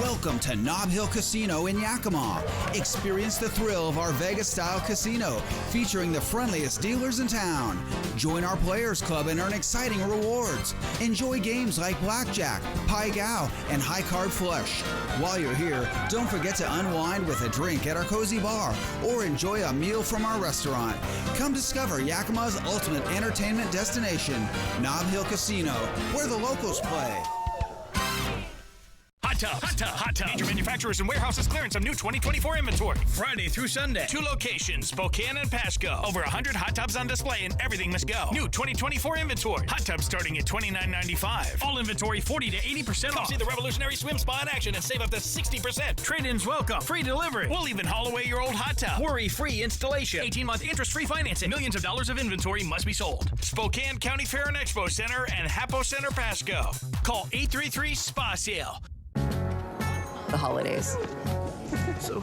Welcome to Nob Hill Casino in Yakima. Experience the thrill of our Vegas-style casino, featuring the friendliest dealers in town. Join our Players Club and earn exciting rewards. Enjoy games like Blackjack, Pai Gow, and High Card Flush. While you're here, don't forget to unwind with a drink at our cozy bar or enjoy a meal from our restaurant. Come discover Yakima's ultimate entertainment destination, Nob Hill Casino, where the locals play. Hot Tub. Major manufacturers and warehouses clearance on new 2024 inventory. Friday through Sunday. 2 locations, Spokane and Pasco. Over 100 hot tubs on display and everything must go. New 2024 inventory. Hot tubs starting at $29.95. All inventory 40 to 80% off. Come see the revolutionary swim spa in action and save up to 60%. Trade-ins welcome. Free delivery. We'll even haul away your old hot tub. Worry-free installation. 18-month interest-free financing. Millions of dollars of inventory must be sold. Spokane County Fair and Expo Center and Hapo Center Pasco. Call 833-SPA-SALE. The holidays,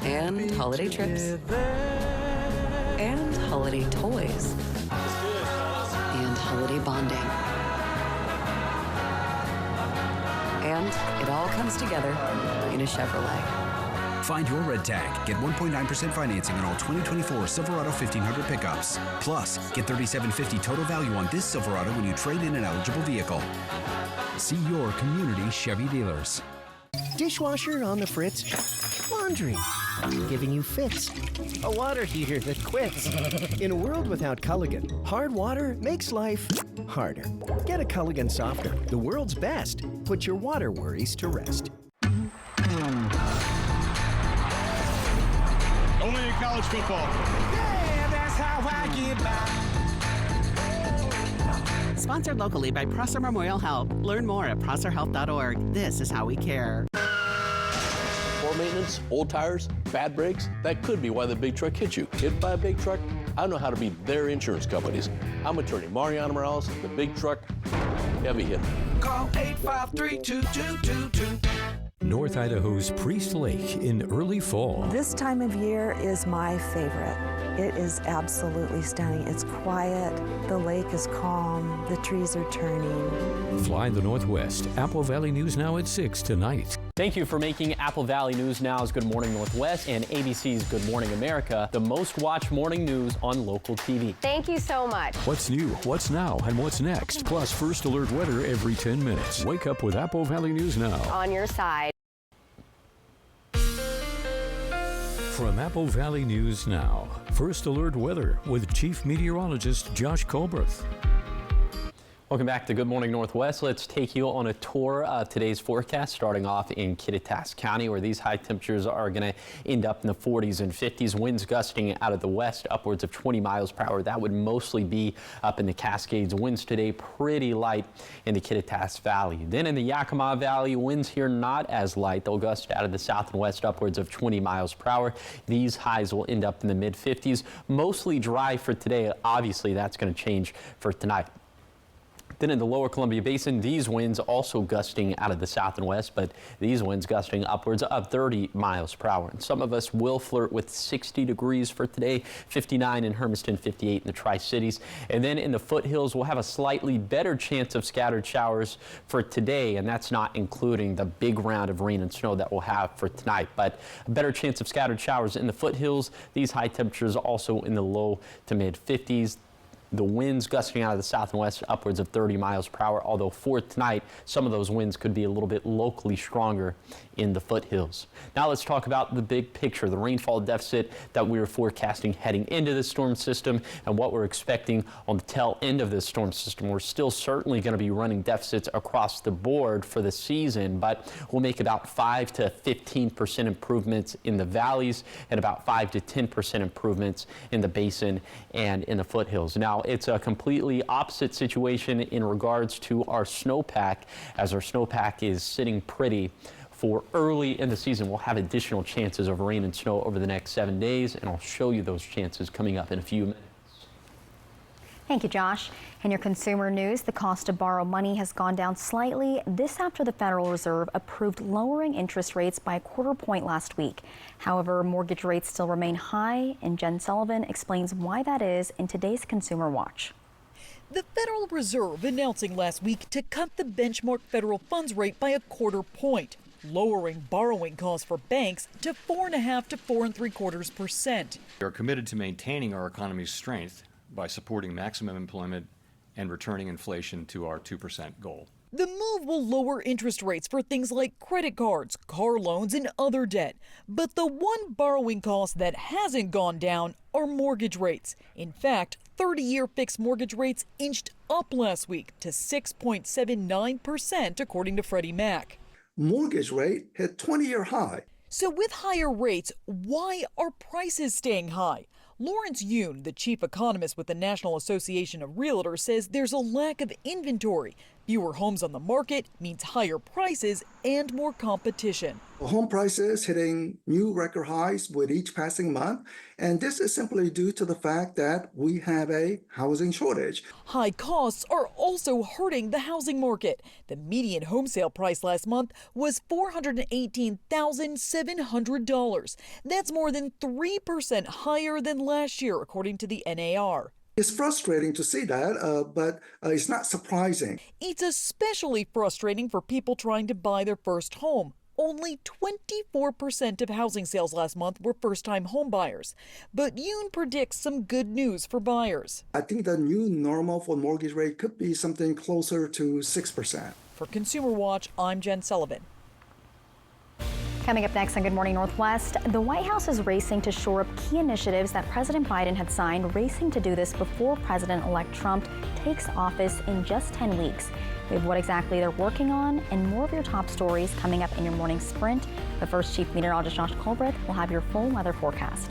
and holiday trips, and holiday toys, and holiday bonding. And it all comes together in a Chevrolet. Find your red tag. Get 1.9% financing on all 2024 Silverado 1500 pickups. Plus, get $3,750 total value on this Silverado when you trade in an eligible vehicle. See your community Chevy dealers. Dishwasher on the fritz. Laundry giving you fits. A water heater that quits. In a world without Culligan, hard water makes life harder. Get a Culligan softener, the world's best. Put your water worries to rest. Only in college football. Yeah, that's how I get by. Sponsored locally by Prosser Memorial Health. Learn more at prosserhealth.org. This is how we care. Poor maintenance, old tires, bad brakes, that could be why the big truck hit you. Hit by a big truck? I know how to be their insurance companies. I'm attorney Mariano Morales, the big truck heavy hitter. Call 853-2222. North Idaho's Priest Lake in early fall. This time of year is my favorite. It is absolutely stunning. It's quiet, the lake is calm, the trees are turning. Fly the Northwest. Apple Valley News Now at 6 tonight. Thank you for making Apple Valley News Now's Good Morning Northwest and ABC's Good Morning America the most watched morning news on local TV. Thank you so much. What's new, what's now, and what's next? Plus first alert weather every 10 minutes. Wake up with Apple Valley News Now. On your side. From Apple Valley News Now, first alert weather with Chief Meteorologist Josh Colberth. Welcome back to Good Morning Northwest. Let's take you on a tour of today's forecast, starting off in Kittitas County, where these high temperatures are going to end up in the 40s and 50s. Winds gusting out of the west upwards of 20 miles per hour. That would mostly be up in the Cascades. Winds today pretty light in the Kittitas Valley. Then in the Yakima Valley, winds here not as light. They'll gust out of the south and west upwards of 20 miles per hour. These highs will end up in the mid 50s. Mostly dry for today. Obviously, that's going to change for tonight. Then in the lower Columbia Basin, these winds also gusting out of the south and west, but these winds gusting upwards of 30 miles per hour. And some of us will flirt with 60 degrees for today, 59 in Hermiston, 58 in the Tri-Cities. And then in the foothills, we'll have a slightly better chance of scattered showers for today, and that's not including the big round of rain and snow that we'll have for tonight. But a better chance of scattered showers in the foothills. These high temperatures also in the low to mid 50s. The winds gusting out of the south and west upwards of 30 miles per hour, although for tonight, some of those winds could be a little bit locally stronger in the foothills. Now let's talk about the big picture, the rainfall deficit that we were forecasting heading into this storm system and what we're expecting on the tail end of this storm system. We're still certainly going to be running deficits across the board for the season, but we'll make about 5 to 15% improvements in the valleys and about 5 to 10% improvements in the basin and in the foothills. Now, it's a completely opposite situation in regards to our snowpack, as our snowpack is sitting pretty for early in the season. We'll have additional chances of rain and snow over the next 7 days, and I'll show you those chances coming up in a few minutes. Thank you, Josh. In your consumer news, the cost to borrow money has gone down slightly. This after the Federal Reserve approved lowering interest rates by a quarter point last week. However, mortgage rates still remain high, and Jen Sullivan explains why that is in today's Consumer Watch. The Federal Reserve announcing last week to cut the benchmark federal funds rate by a quarter point, lowering borrowing costs for banks to 4.5 to 4.75%. We are committed to maintaining our economy's strength by supporting maximum employment and returning inflation to our 2% goal. The move will lower interest rates for things like credit cards, car loans, and other debt. But the one borrowing cost that hasn't gone down are mortgage rates. In fact, 30-year fixed mortgage rates inched up last week to 6.79%, according to Freddie Mac. Mortgage rate hit 20-year high. So with higher rates, why are prices staying high? Lawrence Yoon, the chief economist with the National Association of Realtors, says there's a lack of inventory. Fewer homes on the market means higher prices and more competition. Home prices hitting new record highs with each passing month, and this is simply due to the fact that we have a housing shortage. High costs are also hurting the housing market. The median home sale price last month was $418,700. That's more than 3% higher than last year, according to the NAR. It's frustrating to see that, but it's not surprising. It's especially frustrating for people trying to buy their first home only 24% of housing sales last month were first-time home buyers. But Yoon predicts some good news for buyers. I think the new normal for mortgage rate could be something closer to 6%. For Consumer Watch, I'm Jen Sullivan. Coming up next on Good Morning Northwest, the White House is racing to shore up key initiatives that President Biden had signed, racing to do this before President-elect Trump takes office in just 10 weeks. We have what exactly they're working on and more of your top stories coming up in your morning sprint. But first, Chief Meteorologist Josh Colbreth will have your full weather forecast.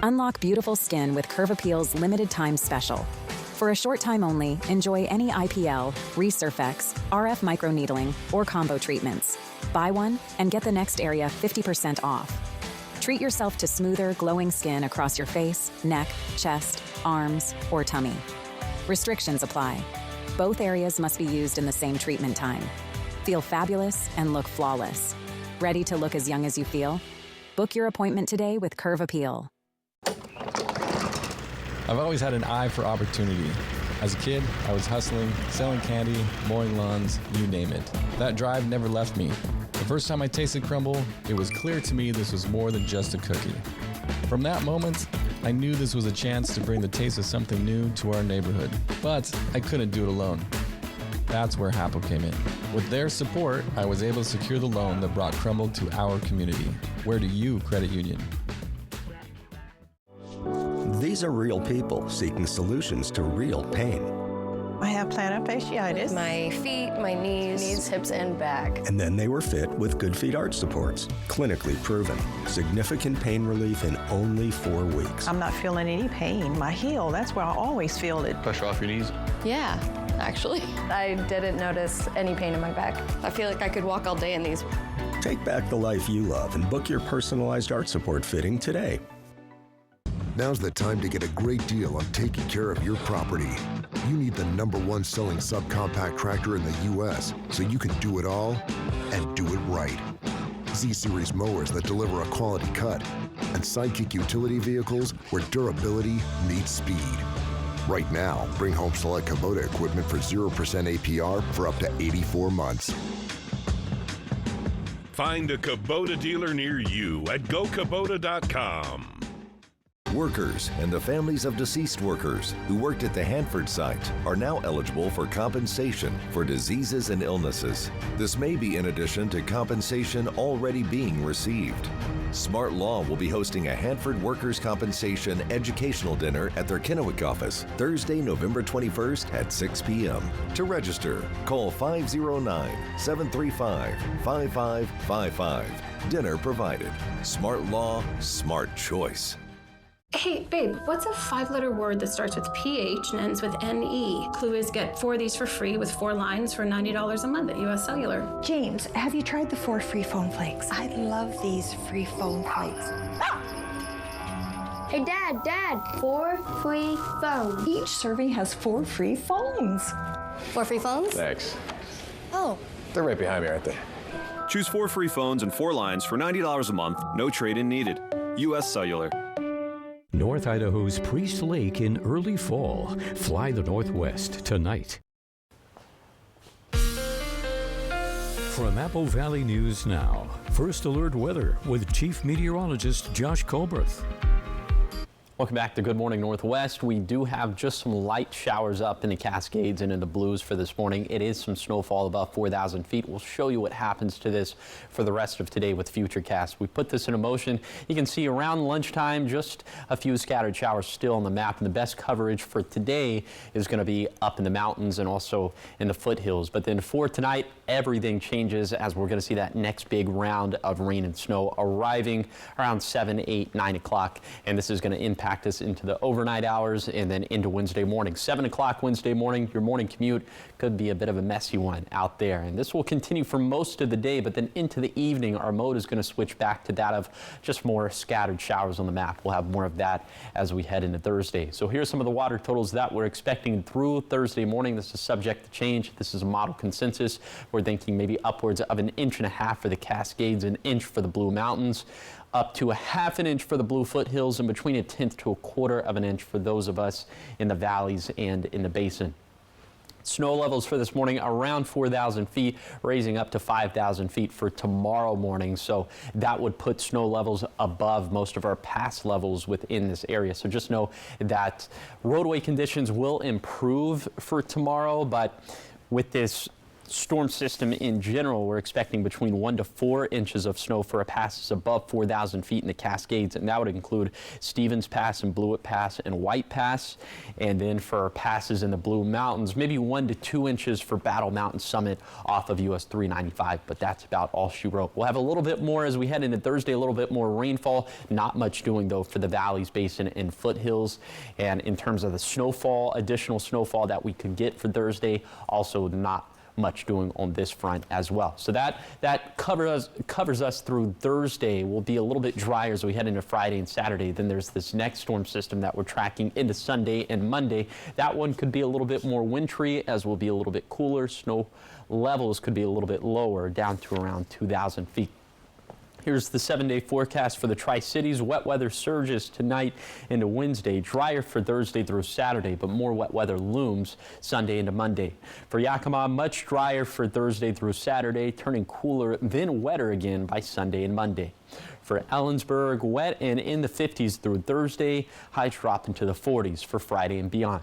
Unlock beautiful skin with Curve Appeal's limited time special. For a short time only, enjoy any IPL, Resurfex, RF microneedling, or combo treatments. Buy one and get the next area 50% off. Treat yourself to smoother, glowing skin across your face, neck, chest, arms, or tummy. Restrictions apply. Both areas must be used in the same treatment time. Feel fabulous and look flawless. Ready to look as young as you feel? Book your appointment today with Curve Appeal. I've always had an eye for opportunity. As a kid, I was hustling, selling candy, mowing lawns, you name it. That drive never left me. The first time I tasted crumble, it was clear to me this was more than just a cookie. From that moment, I knew this was a chance to bring the taste of something new to our neighborhood. But I couldn't do it alone. That's where Happel came in. With their support, I was able to secure the loan that brought Crumble to our community. Where do you credit union? These are real people seeking solutions to real pain. I have plantar fasciitis. My feet, my knees, hips, and back. And then they were fit with Good Feet arch supports. Clinically proven. Significant pain relief in only 4 weeks. I'm not feeling any pain. My heel, that's where I always feel it. Pressure off your knees? Yeah, actually. I didn't notice any pain in my back. I feel like I could walk all day in these. Take back the life you love and book your personalized arch support fitting today. Now's the time to get a great deal on taking care of your property. You need the #1 selling subcompact tractor in the U.S. so you can do it all and do it right. Z-Series mowers that deliver a quality cut and Sidekick utility vehicles where durability meets speed. Right now, bring home select Kubota equipment for 0% APR for up to 84 months. Find a Kubota dealer near you at gokubota.com. Workers and the families of deceased workers who worked at the Hanford site are now eligible for compensation for diseases and illnesses. This may be in addition to compensation already being received. Smart Law will be hosting a Hanford Workers' Compensation educational dinner at their Kennewick office Thursday, November 21st at 6 p.m. To register, call 509-735-5555. Dinner provided. Smart Law, smart choice. Hey, babe, what's a 5-letter word that starts with PH and ends with NE? Clue is get 4 of these for free with 4 lines for $90 a month at US Cellular. James, have you tried the 4 free phone flakes? I love these free phone flakes. Hey, Dad, 4 free phones. Each serving has 4 free phones. 4 free phones? Thanks. Oh. They're right behind me, aren't they? Choose 4 free phones and 4 lines for $90 a month, no trade-in needed. US Cellular. North Idaho's Priest Lake in early fall. Fly the Northwest tonight. From Apple Valley News Now, First Alert Weather with Chief Meteorologist Josh Colbreth. Welcome back to Good Morning Northwest. We do have just some light showers up in the Cascades and in the Blues for this morning. It is some snowfall above 4,000 feet. We'll show you what happens to this for the rest of today with Futurecast. We put this in motion. You can see around lunchtime just a few scattered showers still on the map, and the best coverage for today is going to be up in the mountains and also in the foothills. But then for tonight, everything changes as we're going to see that next big round of rain and snow arriving around 7, 8, 9 o'clock, and this is going to impact us into the overnight hours and then into Wednesday morning. 7 o'clock Wednesday morning, your morning commute could be a bit of a messy one out there. And this will continue for most of the day, but then into the evening, our mode is going to switch back to that of just more scattered showers on the map. We'll have more of that as we head into Thursday. So here's some of the water totals that we're expecting through Thursday morning. This is subject to change. This is a model consensus. We're thinking maybe upwards of 1.5 inches for the Cascades, 1 inch for the Blue Mountains, up to 1/2 inch for the Blue Foothills, and between 1/10 to 1/4 of an inch for those of us in the valleys and in the basin. Snow levels for this morning around 4,000 feet, raising up to 5,000 feet for tomorrow morning. So that would put snow levels above most of our past levels within this area. So just know that roadway conditions will improve for tomorrow, but with this storm system in general, we're expecting between 1 to 4 inches of snow for a passes above 4,000 feet in the Cascades, and that would include Stevens Pass and Blewett Pass and White Pass. And then for passes in the Blue Mountains, maybe 1 to 2 inches for Battle Mountain Summit off of US 395, but that's about all she wrote. We'll have a little bit more as we head into Thursday, a little bit more rainfall. Not much doing though for the valleys, basin, and foothills. And in terms of the snowfall, additional snowfall that we could get for Thursday, also not much doing on this front as well. So that covers us through Thursday. We'll be a little bit drier as we head into Friday and Saturday. Then there's this next storm system that we're tracking into Sunday and Monday. That one could be a little bit more wintry, as will be a little bit cooler. Snow levels could be a little bit lower, down to around 2,000 feet. Here's the 7-day forecast for the Tri-Cities. Wet weather surges tonight into Wednesday. Drier for Thursday through Saturday, but more wet weather looms Sunday into Monday. For Yakima, much drier for Thursday through Saturday, turning cooler, then wetter again by Sunday and Monday. For Ellensburg, wet and in the 50s through Thursday. Highs drop into the 40s for Friday and beyond.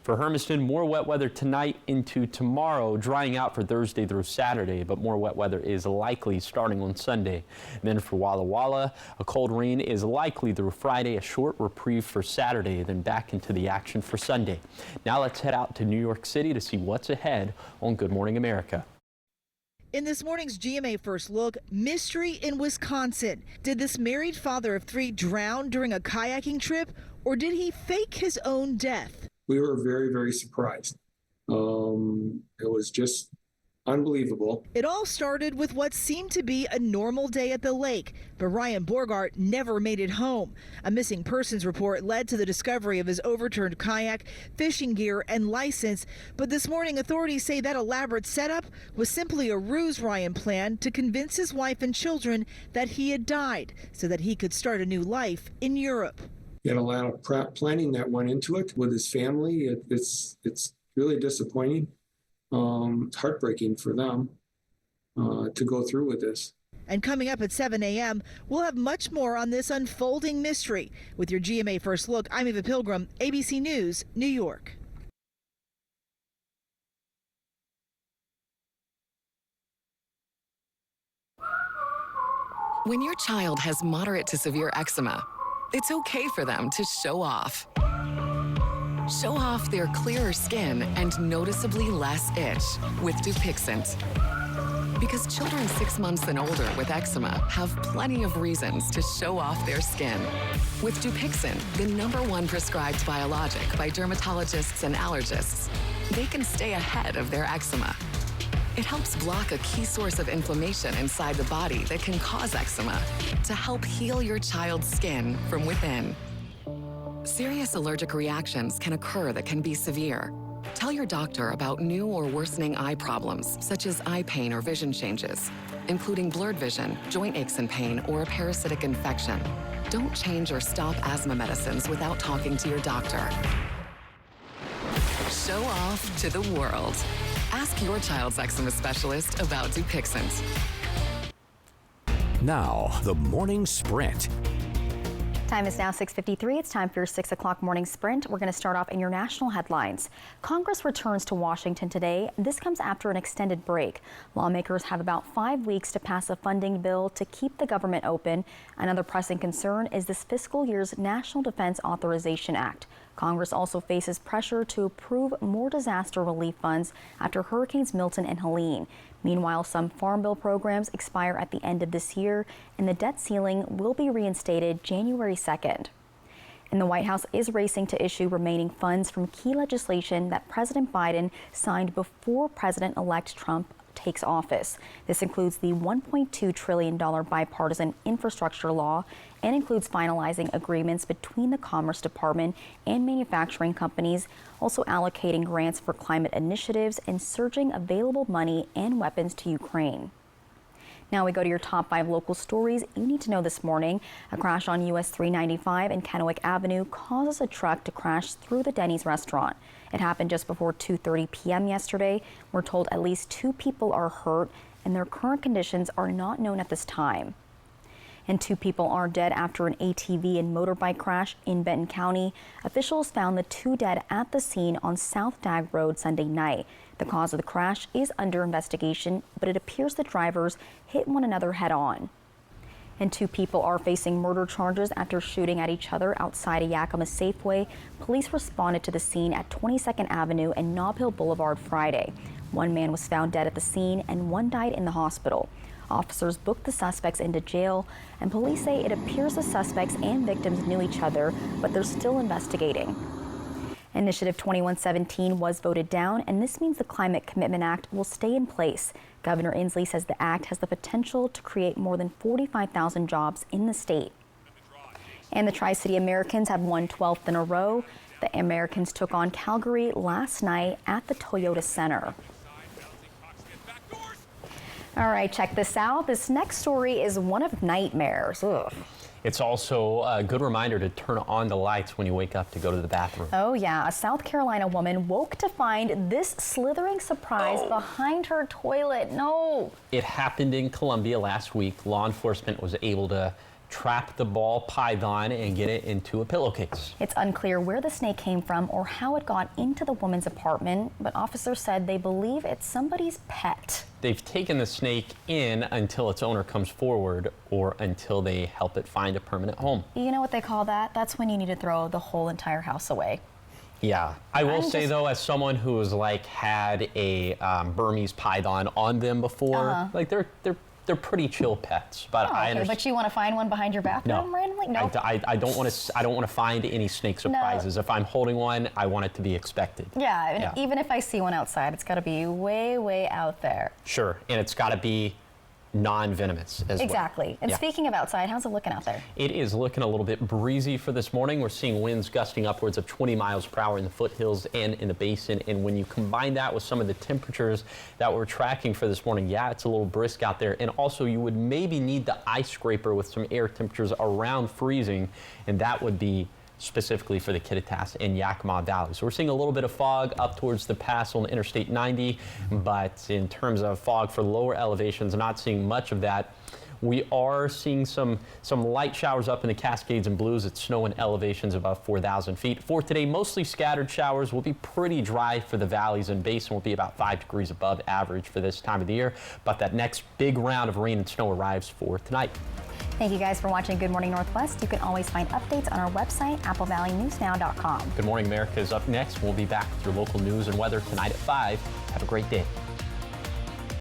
For Hermiston, more wet weather tonight into tomorrow, drying out for Thursday through Saturday, but more wet weather is likely starting on Sunday. And then for Walla Walla, a cold rain is likely through Friday, a short reprieve for Saturday, then back into the action for Sunday. Now let's head out to New York City to see what's ahead on Good Morning America. In this morning's GMA First Look, mystery in Wisconsin. Did this married father of 3 drown during a kayaking trip, or did he fake his own death? We were very, very surprised. It was just unbelievable. It all started with what seemed to be a normal day at the lake, but Ryan Borgart never made it home. A missing persons report led to the discovery of his overturned kayak, fishing gear, and license. But this morning, authorities say that elaborate setup was simply a ruse Ryan planned to convince his wife and children that he had died so that he could start a new life in Europe. He had a lot of planning that went into it with his family. It's really disappointing. It's heartbreaking for them to go through with this. And coming up at 7 a.m., we'll have much more on this unfolding mystery. With your GMA First Look, I'm Eva Pilgrim, ABC News, New York. When your child has moderate to severe eczema, it's okay for them to show off. Show off their clearer skin and noticeably less itch with Dupixent. Because children 6 months and older with eczema have plenty of reasons to show off their skin. With Dupixent, the #1 prescribed biologic by dermatologists and allergists, they can stay ahead of their eczema. It helps block a key source of inflammation inside the body that can cause eczema to help heal your child's skin from within. Serious allergic reactions can occur that can be severe. Tell your doctor about new or worsening eye problems, such as eye pain or vision changes, including blurred vision, joint aches and pain, or a parasitic infection. Don't change or stop asthma medicines without talking to your doctor. Show off to the world. Ask your child's eczema specialist about Dupixent. Now, the morning sprint. Time is now 6:53. It's time for your 6 o'clock morning sprint. We're going to start off in your national headlines. Congress returns to Washington today. This comes after an extended break. Lawmakers have about 5 weeks to pass a funding bill to keep the government open. Another pressing concern is this fiscal year's National Defense Authorization Act. Congress also faces pressure to approve more disaster relief funds after Hurricanes Milton and Helene. Meanwhile, some Farm Bill programs expire at the end of this year, and the debt ceiling will be reinstated January 2nd. And the White House is racing to issue remaining funds from key legislation that President Biden signed before President-elect Trump takes office. This includes the $1.2 trillion bipartisan infrastructure law and includes finalizing agreements between the Commerce Department and manufacturing companies, also allocating grants for climate initiatives and surging available money and weapons to Ukraine. Now we go to your top 5 local stories you need to know this morning. A crash on US 395 and Kennewick Avenue causes a truck to crash through the Denny's restaurant. It happened just before 2:30 p.m. yesterday. We're told at least 2 people are hurt and their current conditions are not known at this time. And 2 people are dead after an ATV and motorbike crash in Benton County. Officials found the 2 dead at the scene on South Dag Road Sunday night. The cause of the crash is under investigation, but it appears the drivers hit one another head on. And 2 people are facing murder charges after shooting at each other outside a Yakima Safeway. Police responded to the scene at 22nd Avenue and Nob Hill Boulevard Friday. 1 man was found dead at the scene and 1 died in the hospital. Officers booked the suspects into jail, and police say it appears the suspects and victims knew each other, but they're still investigating. Initiative 2117 was voted down, and this means the Climate Commitment Act will stay in place. Governor Inslee says the act has the potential to create more than 45,000 jobs in the state. And the Tri-City Americans have won 12th in a row. The Americans took on Calgary last night at the Toyota Center. All right, check this out. This next story is one of nightmares. Ugh. It's also a good reminder to turn on the lights when you wake up to go to the bathroom. Oh yeah, a South Carolina woman woke to find this slithering surprise behind her toilet. No. It happened in Columbia last week. Law enforcement was able to trap the ball python and get it into a pillowcase. It's unclear where the snake came from or how it got into the woman's apartment, but officers said they believe it's somebody's pet. They've taken the snake in until its owner comes forward or until they help it find a permanent home. You know what they call that? That's when you need to throw the whole entire house away. Yeah, I will say though, as someone who has had a Burmese python on them before, like they're pretty chill pets. But I understand. But you want to find one behind your bathroom randomly? No. I don't want to find any snake surprises. No. If I'm holding one, I want it to be expected. Yeah, even if I see one outside, it's got to be way, way out there. Sure, and it's got to be non-venomous as well. Exactly. And speaking of outside, how's it looking out there? It is looking a little bit breezy for this morning. We're seeing winds gusting upwards of 20 miles per hour in the foothills and in the basin. And when you combine that with some of the temperatures that we're tracking for this morning, yeah, it's a little brisk out there. And also you would maybe need the ice scraper with some air temperatures around freezing, and that would be specifically for the Kittitas and Yakima Valley. So we're seeing a little bit of fog up towards the pass on Interstate 90, but in terms of fog for lower elevations, not seeing much of that. We are seeing some light showers up in the Cascades and Blues. It's snowing elevations above 4,000 feet. For today, mostly scattered showers. Will be pretty dry for the valleys and basin. Will be about 5 degrees above average for this time of the year. But that next big round of rain and snow arrives for tonight. Thank you guys for watching Good Morning Northwest. You can always find updates on our website, applevalleyNewsNow.com. Good Morning America is up next. We'll be back with your local news and weather tonight at 5. Have a great day.